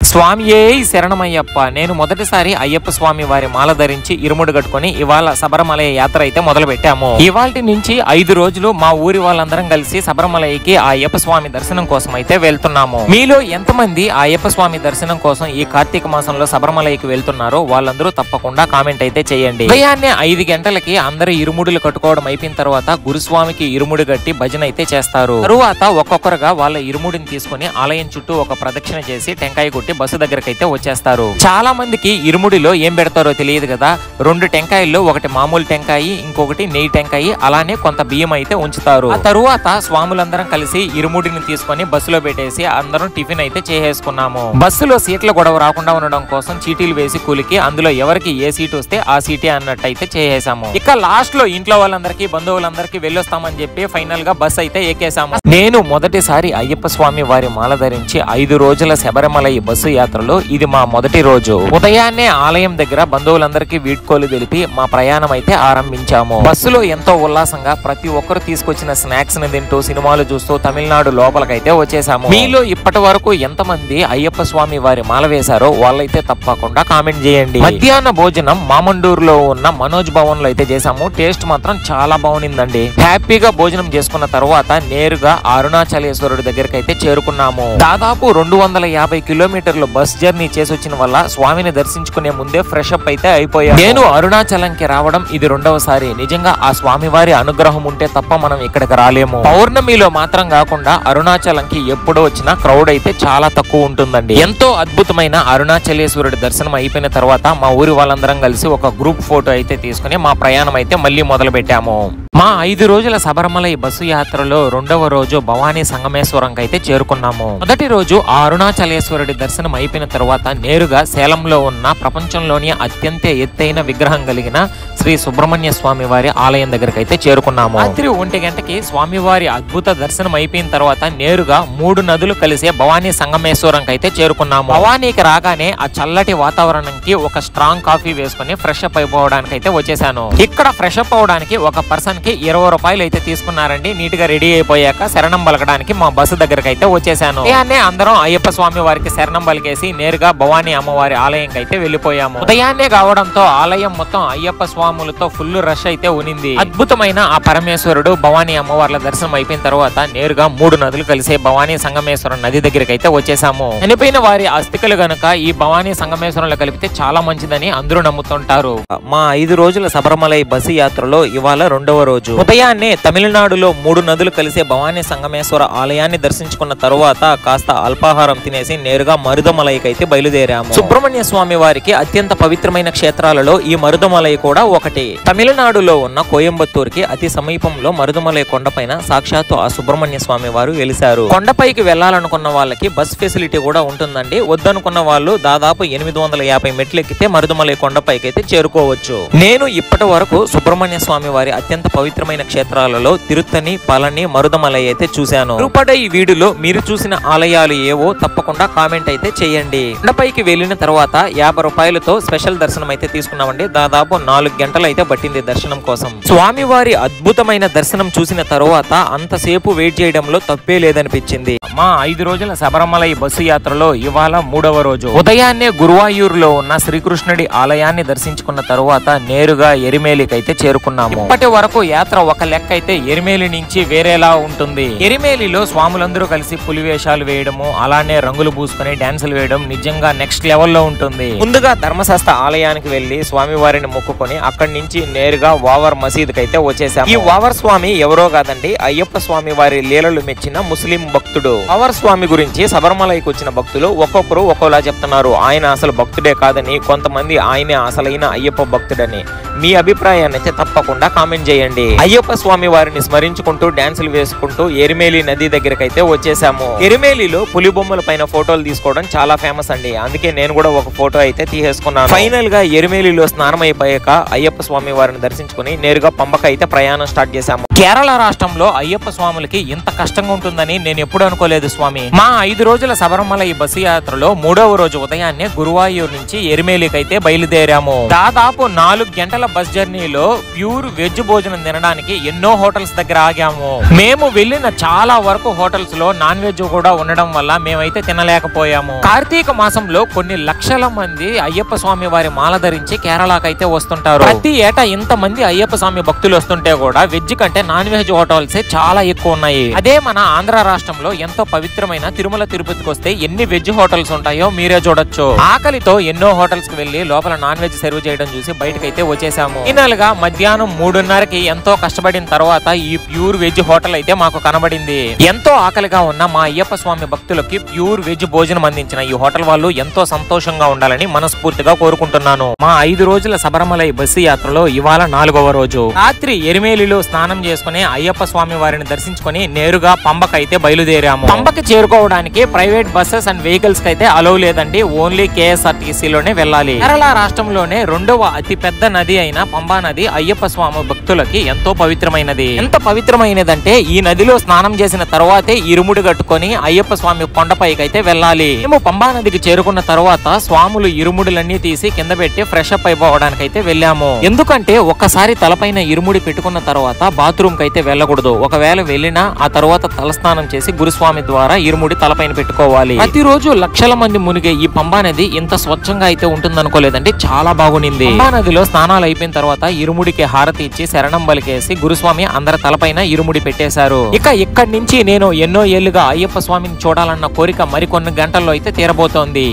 స్వామియే శరణమయ్యప్ప. నేను మొదటిసారి అయ్యప్ప స్వామి వారి మాల ధరించి ఇరుముడు కట్టుకుని ఇవాళ శబరిమలై యాత్ర అయితే మొదలు పెట్టాము. ఇవాల్టి నుంచి 5 రోజులు మా ఊరి వాళ్ళందరం కలిసి శబరిమలైకి ఆ అయ్యప్ప స్వామి దర్శనం కోసం అయితే వెళ్తున్నాము. మీలో ఎంతమంది ఆ అయ్యప్ప స్వామి దర్శనం కోసం ఈ కార్తీక మాసంలో శబరిమలైకి వెళ్తున్నారో వాళ్ళందరూ తప్పకుండా కామెంట్ అయితే చేయండి. ఉదయాన్నే 5 గంటలకి అందరూ ఇరుముడులు కట్టుకోవడం అయిపోయిన తర్వాత గురుస్వామికి ఇరుముడు కట్టి భజన అయితే చేస్తారు. తరువాత ఒక్కొక్కరుగా వాళ్ళ ఇరుముడిని తీసుకుని ఆలయం చుట్టూ ఒక ప్రదక్షిణ చేసి టెంకాయ కొట్టి బస్సు దగ్గరకు అయితే వచ్చేస్తారు. చాలా మందికి ఇరుముడిలో ఏం పెడతారో తెలియదు కదా. 2 టెంకాయల్లో ఒకటి మామూలు టెంకాయ, ఇంకొకటి నెయ్యి టెంకాయ, అలానే కొంత బియ్యం అయితే ఉంచుతారు. ఆ తరువాత స్వాములందరం కలిసి ఇరుముడిని తీసుకొని బస్సులో పెట్టేసి అందరం టిఫిన్ అయితే చేసేసుకున్నాము. బస్సులో సీట్ల గొడవ రాకుండా ఉండడం కోసం చీటీలు వేసి కూలికి అందులో ఎవరికి ఏ సీట్ వస్తే ఆ సీటే అన్నట్టు అయితే చేసేసాము. ఇక లాస్ట్ లో ఇంట్లో వాళ్ళందరికీ బంధువులందరికీ వెళ్ళొస్తామని చెప్పి ఫైనల్ గా బస్ అయితే ఎక్కేసాము. నేను మొదటిసారి అయ్యప్ప స్వామి వారి మాల ధరించి 5 రోజుల శబరిమలై బస్సు యాత్రలో ఇది మా మొదటి రోజు. ఉదయాన్నే ఆలయం దగ్గర బంధువులందరికీ వీడ్కోలు తెలిపి మా ప్రయాణం అయితే ఆరంభించాము. బస్సులో ఎంతో ఉల్లాసంగా ప్రతి ఒక్కరు తీసుకొచ్చిన స్నాక్స్ ని తింటూ సినిమాలు చూస్తూ తమిళనాడు లోపలికైతే వచ్చేసాము. మీలో ఇప్పటి వరకు ఎంతమంది అయ్యప్ప స్వామి వారి మాల వేశారో వాళ్ళైతే తప్పకుండా కామెంట్ చేయండి. మధ్యాహ్న భోజనం మామండూరులో ఉన్న మనోజ్ భవన్ లో అయితే చేసాము. టేస్ట్ మాత్రం చాలా బాగుందండి. హ్యాపీగా భోజనం చేసుకున్న తర్వాత నేరుగా అరుణాచలేశ్వరుడి దగ్గరికి అయితే చేరుకున్నాము. దాదాపు 250 కిలోమీటర్లు బస్ జర్నీ చేసి వచ్చిన వల్ల స్వామిని దర్శించుకునే ముందే ఫ్రెష్ అప్ అయితే అయిపోయాము. నేను అరుణాచలంకి రావడం ఇది 2వసారి. నిజంగా ఆ స్వామి వారి అనుగ్రహం ఉంటే తప్ప మనం ఇక్కడికి రాలేము. పౌర్ణమిలో మాత్రం కాకుండా అరుణాచలంకి ఎప్పుడో వచ్చినా క్రౌడ్ అయితే చాలా తక్కువ ఉంటుందండి. ఎంతో అద్భుతమైన అరుణాచలేశ్వరుడి దర్శనం అయిపోయిన తర్వాత మా ఊరి వాళ్ళందరం కలిసి ఒక గ్రూప్ ఫోటో అయితే తీసుకుని మా ప్రయాణం అయితే మళ్ళీ మొదలు పెట్టాము. మా 5 రోజుల శబరిమలై బస్సు యాత్రలో 2వ రోజు భవానీ సంగమేశ్వరంకి అయితే చేరుకున్నాము. మొదటి రోజు ఆ అరుణాచలేశ్వరుడి దర్శనం అయిపోయిన తర్వాత నేరుగా సేలంలో ఉన్న ప్రపంచంలోని అత్యంత ఎత్తైన విగ్రహం కలిగిన శ్రీ సుబ్రహ్మణ్య స్వామి వారి ఆలయం దగ్గరకు అయితే చేరుకున్నాము. రాత్రి 1 గంటకి స్వామివారి అద్భుత దర్శనం అయిపోయిన తర్వాత నేరుగా 3 నదులు కలిసే భవానీ సంగమేశ్వరంకి అయితే చేరుకున్నాము. భవానీకి రాగానే ఆ చల్లటి వాతావరణంకి ఒక స్ట్రాంగ్ కాఫీ వేసుకుని ఫ్రెష్ అప్ అయిపోవడానికి అయితే వచ్చేసాను. ఇక్కడ ఫ్రెష్ అప్ అవడానికి ఒక పర్సన్ కి 20 రూపాయలు అయితే తీసుకున్నారండి. నీట్ గా రెడీ అయిపోయాక శరణం పలకడానికి మా బస్సు దగ్గరకు అయితే వచ్చేసాను. అందరం అయ్యప్ప స్వామి వారికి శరణం పలికేసి నేరుగా భవానీ అమ్మవారి ఆలయంకి అయితే వెళ్లిపోయాము. ఉదయాన్నే కావడంతో ఆలయం మొత్తం అయ్యప్ప స్వాములతో ఫుల్ రష్ అయితే ఉనింది. అద్భుతమైన ఆ పరమేశ్వరుడు భవానీ అమ్మవార్ల దర్శనం అయిపోయిన తర్వాత నేరుగా 3 నదులు కలిసే భవానీ సంగమేశ్వరం నది దగ్గరికి అయితే వచ్చేసాము. చనిపోయిన వారి అస్థికలు గనుక ఈ భవానీ సంగమేశ్వరంలో కలిపితే చాలా మంచిదని అందరూ నమ్ముతుంటారు. మా 5 రోజుల శబరిమలై బస్సు యాత్రలో ఇవాళ 2వ రోజు. ఉదయాన్నే తమిళనాడులో 3 నదులు కలిసే భవానీ సంగమేశ్వర ఆలయాన్ని దర్శించుకున్న తరువాత కాస్త అల్పాహారం తినేసి నేరుగా మరుదమలైకి అయితే బయలుదేరాము. సుబ్రహ్మణ్య స్వామి వారికి అత్యంత పవిత్రమైన క్షేత్రాలలో ఈ మరుదమలై కూడా ఒకటి. తమిళనాడులో ఉన్న కోయంబత్తూరుకి అతి సమీపంలో మరుదమలై కొండపైన సాక్షాత్తు ఆ సుబ్రహ్మణ్య స్వామి వారు వెలిశారు. కొండపైకి వెళ్లాలనుకున్న వాళ్ళకి బస్ ఫెసిలిటీ కూడా ఉంటుందండి. వద్దనుకున్న వాళ్ళు దాదాపు 850 మెట్లు ఎక్కితే మరుదమలై కొండపైకి అయితే చేరుకోవచ్చు. నేను ఇప్పటి వరకు సుబ్రహ్మణ్య స్వామి వారి అత్యంత పవిత్రమైన క్షేత్రాలలో తిరుత్తని, పళని, మరుదమలై అయితే చూశాను. ఈ వీడియోలో మీరు చూసిన ఆలయాలు ఏవో తప్పకుండా కామెంట్ అయితే చేయండి. కొండపైకి వెళ్లిన తర్వాత 50 రూపాయలతో స్పెషల్ దర్శనం అయితే తీసుకున్నామండి. దాదాపు 4 గంటలు అయితే పట్టింది దర్శనం కోసం. స్వామివారి అద్భుతమైన దర్శనం చూసిన తర్వాత అంతసేపు వెయిట్ చేయడంలో తప్పే లేదనిపించింది. మా 5 రోజుల శబరిమలై బస్సు యాత్రలో ఇవాళ 3వ రోజు. ఉదయాన్నే గురువాయూరులో ఉన్న శ్రీకృష్ణుడి ఆలయాన్ని దర్శించుకున్న తరువాత నేరుగా ఎరిమేలికి అయితే చేరుకున్నాము. ఇప్పటి వరకు యాత్ర ఒక లెక్క అయితే ఎరిమేలి నుంచి వేరేలా ఉంటుంది. ఎరిమేలిలో స్వాములందరూ కలిసి పులి వేషాలు వేయడము, అలానే రంగులు పూసుకుని డాన్సులు వేయడం నిజంగా నెక్స్ట్ లెవెల్లో ఉంటుంది. ముందుగా ధర్మశాస్త్ర ఆలయానికి వెళ్లి స్వామి వారిని మొక్కుకొని అక్కడి నుంచి నేరుగా వావర్ మసీద్ కైతే వచ్చేసాము. ఈ వావర్ స్వామి ఎవరో కాదండి, అయ్యప్ప స్వామి వారి లీలలు మెచ్చిన ముస్లిం భక్తుడు. వావర్ స్వామి గురించి శబరిమలైకి వచ్చిన భక్తులు ఒక్కొక్కరు ఒక్కోలా చెప్తున్నారు. ఆయన అసలు భక్తుడే కాదని, కొంతమంది ఆయనే అసలైన అయ్యప్ప భక్తుడని. మీ అభిప్రాయాన్ని అయితే తప్పకుండా కామెంట్ చేయండి. అయ్యప్ప స్వామి వారిని స్మరించుకుంటూ డాన్సులు వేసుకుంటూ ఎరిమేలి నది దగ్గరికి అయితే వచ్చేసాము. ఎరిమేలిలో పులి బొమ్మల పైన ఫోటోలు తీసుకోవడం చాలా ఫేమస్ అండి. అందుకే నేను కూడా ఒక ఫోటో అయితే తీసేసుకున్నాను. ఫైనల్ గా ఎరిమేలిలో స్నానం అయిపోయాక అయ్యప్ప స్వామి వారిని దర్శించుకుని నేరుగా పంబక అయితే ప్రయాణం స్టార్ట్ చేశాము. కేరళ రాష్ట్రంలో అయ్యప్ప స్వాములకి ఇంత కష్టంగా ఉంటుందని నేను ఎప్పుడు అనుకోలేదు స్వామి. మా 5 రోజుల శబరిమలై బస్సు యాత్రలో 3వ రోజు ఉదయాన్నే గురువాయూరు నుంచి ఎరిమేలికి అయితే బయలుదేరాము. దాదాపు 4 గంటల బస్ జర్నీలో ప్యూర్ వెజ్ భోజనం తినడానికి ఎన్నో హోటల్స్ దగ్గర ఆగాము. మేము వెళ్ళిన చాలా వరకు హోటల్స్ లో నాన్ వెజ్ కూడా ఉండడం వల్ల మేమైతే తినలేకపోయాము. కార్తీక మాసంలో కొన్ని లక్షల మంది అయ్యప్ప స్వామి వారి మాల ధరించి కేరళకైతే వస్తుంటారు. ప్రతి ఏటా ఇంత మంది అయ్యప్ప స్వామి భక్తులు వస్తుంటే కూడా వెజ్ కంటే నాన్ వెజ్ హోటల్స్ చాలా ఎక్కువ ఉన్నాయి. అదే మన ఆంధ్ర రాష్ట్రంలో ఎంతో పవిత్రమైన తిరుమల తిరుపతికి వస్తే ఎన్ని వెజ్ హోటల్స్ ఉంటాయో మీరే చూడొచ్చు. ఆకలితో ఎన్నో హోటల్స్ కి వెళ్లి లోపల నాన్ వెజ్ సర్వ్ చేయడం చూసి బయటకైతే వచ్చేసాము. ఫైనల్ గా మధ్యాహ్నం 3:30కి ఎంతో కష్టపడిన తర్వాత ఈ ప్యూర్ వెజ్ హోటల్ అయితే మాకు కనబడింది. ఎంతో ఆకలిగా ఉన్న మా అయ్యప్ప స్వామి భక్తులకి ప్యూర్ వెజ్ భోజనం అందించిన ఈ హోటల్ వాళ్ళు ఎంతో సంతోషంగా ఉండాలని మనస్ఫూర్తిగా కోరుకుంటున్నాను. మా 5 రోజుల శబరిమలై బస్సు యాత్రలో ఇవాళ 4వ రోజు. రాత్రి ఎరిమేలిలో స్నానం చేసుకుని అయ్యప్ప స్వామి వారిని దర్శించుకుని నేరుగా పంబకైతే బయలుదేరాము. పంబకి చేరుకోవడానికి ప్రైవేట్ బస్సెస్ అండ్ వెహికల్స్ కి అయితే అలౌ లేదండి. ఓన్లీ KSRTC లోనే వెళ్ళాలి. కేరళ రాష్ట్రంలోనే 2వ అతి పెద్ద నది అయిన పంబా నది అయ్యప్ప స్వామి భక్తులకి ఎంతో పవిత్రమైనది. ఎంత పవిత్రమైనదంటే ఈ నదిలో స్నానం చేసిన తర్వాతే ఇరుముడి కట్టుకొని అయ్యప్ప స్వామి కొండపైకి అయితే వెళ్ళాలి. మేము పంబా నదికి చేరుకున్న తర్వాత స్వాములు ఇరుముడులన్నీ తీసి కింద పెట్టి ఫ్రెష్ అప్ అయిపోవడానికి అయితే వెళ్ళాము. ఎందుకంటే ఒక్కసారి తలపైన ఇరుముడి పెట్టుకున్న తర్వాత బాత్రూమ్ కి అయితే వెళ్ళకూడదు. ఒకవేళ వెళ్ళినా ఆ తర్వాత తలస్నానం చేసి గురుస్వామి ద్వారా ఇరుముడి తలపైన పెట్టుకోవాలి. ప్రతిరోజు లక్షల మంది మునిగే ఈ పంబా నది ఇంత స్వచ్ఛంగా అయితే ఉంటుందనుకోలేదండి. చాలా బాగునింది. పంబా నదిలో స్నానాలు అయిపోయిన తర్వాత ఇరుముడికి హారతి ఇచ్చి శరణం బలికేసి గురుస్వామి అందరి తలపైన ఇరుముడి పెట్టేశారు. ఇక ఇక్కడి నుంచి నేను ఎన్నో ఏళ్లుగా అయ్యప్ప స్వామిని చూడాలన్న కోరిక మరికొన్ని గంటల్లో అయితే తీరబోతోంది.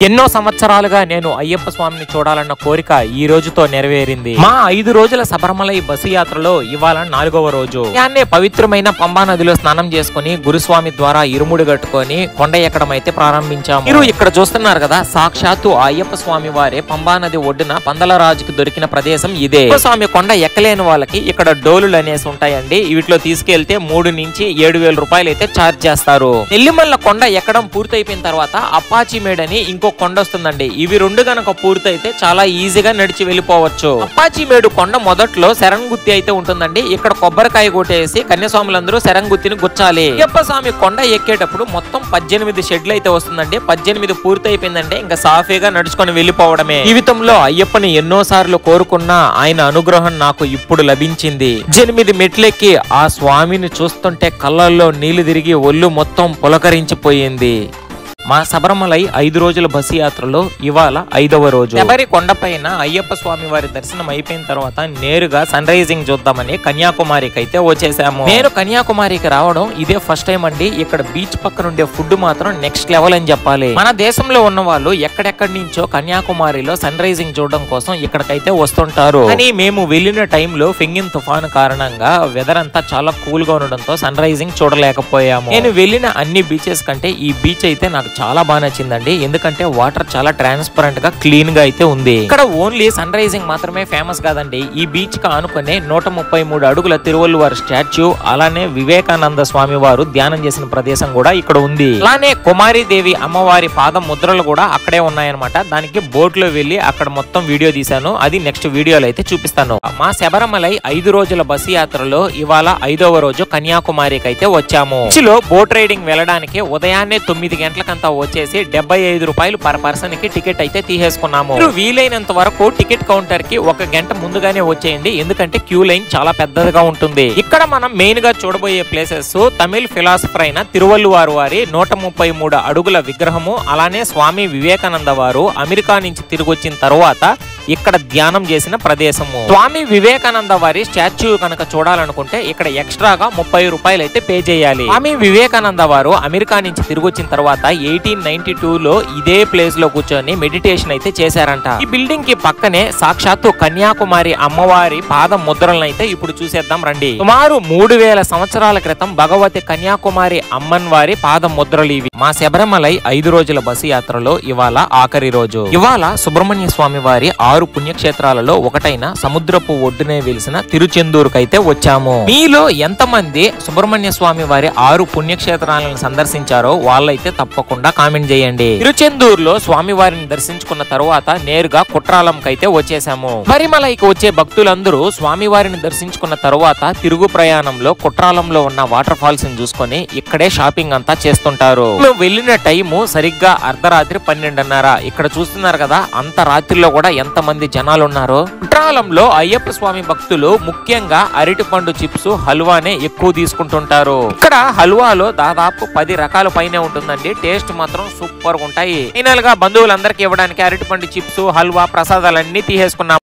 ఎన్నో సంవత్సరాలుగా నేను అయ్యప్ప స్వామిని చూడాలన్న కోరిక ఈ రోజుతో నెరవేరింది. మా 5 రోజుల శబరిమలై బస్సు యాత్రలో ఇవాళ 4వ రోజు. యాన్నే పవిత్రమైన పంబా నదిలో స్నానం చేసుకుని గురుస్వామి ద్వారా ఇరుముడి కట్టుకొని కొండ ఎక్కడం అయితే ప్రారంభించాము. మీరు ఇక్కడ చూస్తున్నారు కదా, సాక్షాత్తు అయ్యప్ప స్వామి వారే పంబా నది ఒడ్డున పందలరాజుకి దొరికిన ప్రదేశం ఇదే. స్వామి కొండ ఎక్కలేని వాళ్ళకి ఇక్కడ డోలులు అనేసి ఉంటాయండి. వీటిలో తీసుకెళ్తే 3 నుంచి 7,000 రూపాయలు అయితే ఛార్జ్ చేస్తారు. నెల్లిమల్ల కొండ ఎక్కడం పూర్తయిపోయిన తర్వాత అప్పాచి మేడని ఇంకో కొండ వస్తుందండి. ఇవి 2 గనక పూర్తయితే చాలా ఈజీగా నడిచి వెళ్ళిపోవచ్చు. అప్పాచి మేడు కొండ మొదట్లో శరంగుత్తి అయితే ఉంటుందండి. ఇక్కడ కొబ్బరికాయ కొట్టేసి కన్యాస్వాములందరూ శరంగుత్తిని గుచ్చాలి. అయ్యప్ప స్వామి కొండ ఎక్కేటప్పుడు మొత్తం 18 షెడ్లు అయితే వస్తుందండి. 18 పూర్తయిపోయిందంటే ఇంకా సాఫీగా నడుచుకొని వెళ్ళిపోవడమే. జీవితంలో అయ్యప్పని ఎన్నో సార్లు కోరుకున్నా ఆయన అనుగ్రహం నాకు ఇప్పుడు లభించింది. 8 మెట్లెక్కి ఆ స్వామిని చూస్తుంటే కళ్ళల్లో నీళ్లు తిరిగి ఒళ్ళు మొత్తం పులకరించిపోయింది. మా శబరిమలై 5 రోజుల బస్సు యాత్రలో ఇవాళ 5వ రోజు. శబరి కొండపైన అయ్యప్ప స్వామి వారి దర్శనం అయిపోయిన తర్వాత నేరుగా సన్ రైజింగ్ చూద్దామని కన్యాకుమారికి అయితే వచ్చేసాము. నేను కన్యాకుమారికి రావడం ఇదే ఫస్ట్ టైం అండి. ఇక్కడ బీచ్ పక్కన ఉండే ఫుడ్ మాత్రం నెక్స్ట్ లెవెల్ అని చెప్పాలి. మన దేశంలో ఉన్న వాళ్ళు ఎక్కడెక్కడి నుంచో కన్యాకుమారిలో సన్ రైజింగ్ చూడడం కోసం ఇక్కడికైతే వస్తుంటారు. కానీ మేము వెళ్ళిన టైంలో ఫెంగిన్ తుఫాను కారణంగా వెదర్ అంతా చాలా కూల్ గా ఉండడంతో సన్ రైజింగ్ చూడలేకపోయాము. నేను వెళ్ళిన అన్ని బీచెస్ కంటే ఈ బీచ్ అయితే నాకు చాలా బాగా నచ్చిందండి. ఎందుకంటే వాటర్ చాలా ట్రాన్స్పరెంట్ గా క్లీన్ గా అయితే ఉంది. ఇక్కడ ఓన్లీ సన్ రైజింగ్ మాత్రమే ఫేమస్ కాదండి. ఈ బీచ్ కు ఆనుకునే 133 అడుగుల తిరువల్లువారి స్టాచ్యూ, అలానే వివేకానంద స్వామి వారు ధ్యానం చేసిన ప్రదేశం కూడా ఇక్కడ ఉంది. అలానే కుమారీదేవి అమ్మవారి పాద ముద్రలు కూడా అక్కడే ఉన్నాయన్నమాట. దానికి బోట్ లో వెళ్లి అక్కడ మొత్తం వీడియో తీశాను. అది నెక్స్ట్ వీడియోలో అయితే చూపిస్తాను. మా శబరిమలై 5 రోజుల బస్సు యాత్రలో ఇవాళ 5వ రోజు కన్యాకుమారికి అయితే వచ్చాము. బీచ్లో బోట్ రైడింగ్ వెళ్ళడానికి ఉదయాన్నే 9 గంటలకంతా వచ్చేసి 75 రూపాయలు పర్ పర్సన్ కి టికెట్ అయితే తీసేసుకున్నాము. వీలైనంత వరకు టికెట్ కౌంటర్ కి 1 గంట ముందుగానే వచ్చేయండి. ఎందుకంటే క్యూ లైన్ చాలా పెద్దదిగా ఉంటుంది. ఇక్కడ మనం మెయిన్ గా చూడబోయే ప్లేసెస్ తమిళ్ ఫిలాసఫర్ అయిన తిరువల్లువారు వారి 133 అడుగుల విగ్రహము, అలానే స్వామి వివేకానంద వారు అమెరికా నుంచి తిరిగి వచ్చిన తర్వాత ఇక్కడ ధ్యానం చేసిన ప్రదేశము. స్వామి వివేకానంద వారి స్టాచ్యూ కనుక చూడాలనుకుంటే ఇక్కడ ఎక్స్ట్రాగా 30 రూపాయలు అయితే పే చేయాలి. స్వామి వివేకానంద వారు అమెరికా నుంచి తిరిగి వచ్చిన తర్వాత 1892లో ఇదే ప్లేస్ లో కూర్చొని మెడిటేషన్ అయితే చేశారంట. ఈ బిల్డింగ్ కి పక్కనే సాక్షాత్తు కన్యాకుమారి అమ్మవారి పాద ముద్రలను అయితే ఇప్పుడు చూసేద్దాం రండి. సుమారు 3000 సంవత్సరాల క్రితం భగవతి కన్యాకుమారి అమ్మన్ వారి పాద ముద్రలు ఇవి. మా శబరిమలై 5 రోజుల బస్సు యాత్రలో ఇవాళ ఆఖరి రోజు. ఇవాళ సుబ్రహ్మణ్య స్వామి వారి 6 పుణ్యక్షేత్రాలలో ఒకటైన సముద్రపు ఒడ్డునే వెలిసిన తిరుచెందూరుకైతే వచ్చాము. మీలో ఎంతమంది సుబ్రహ్మణ్య స్వామి వారి 6 పుణ్యక్షేత్రాలను సందర్శించారో వాళ్ళైతే తప్పకుండా కామెంట్ చేయండి. తిరుచెందూరులో స్వామి వారిని దర్శించుకున్న తరువాత నేరుగా కుట్రాలంకైతే వచ్చేసాము. శబరిమలైకి వచ్చే భక్తులందరూ స్వామి వారిని దర్శించుకున్న తరువాత తిరుగు ప్రయాణంలో కుట్రాలంలో ఉన్న వాటర్ ఫాల్స్ ని చూసుకొని ఇక్కడే షాపింగ్ అంతా చేస్తుంటారు. మేము వెళ్ళిన టైము సరిగ్గా అర్ధరాత్రి 12:30. ఇక్కడ చూస్తున్నారు కదా, అంత రాత్రిలో కూడా ఎంత మంది జనాలు ఉన్నారో. కుట్రాలంలో అయ్యప్ప స్వామి భక్తులు ముఖ్యంగా అరటిపండు చిప్స్ హల్వానే ఎక్కువ తీసుకుంటుంటారు. ఇక్కడ హల్వాలో దాదాపు 10 రకాల పైనే ఉంటుందండి. టేస్ట్ మాత్రం సూపర్ గా ఉంటాయి. ఫైనల్ గా బంధువులందరికీ ఇవ్వడానికి అరటిపండు చిప్స్ హల్వా ప్రసాదాలన్నీ తీసేసుకున్నాం.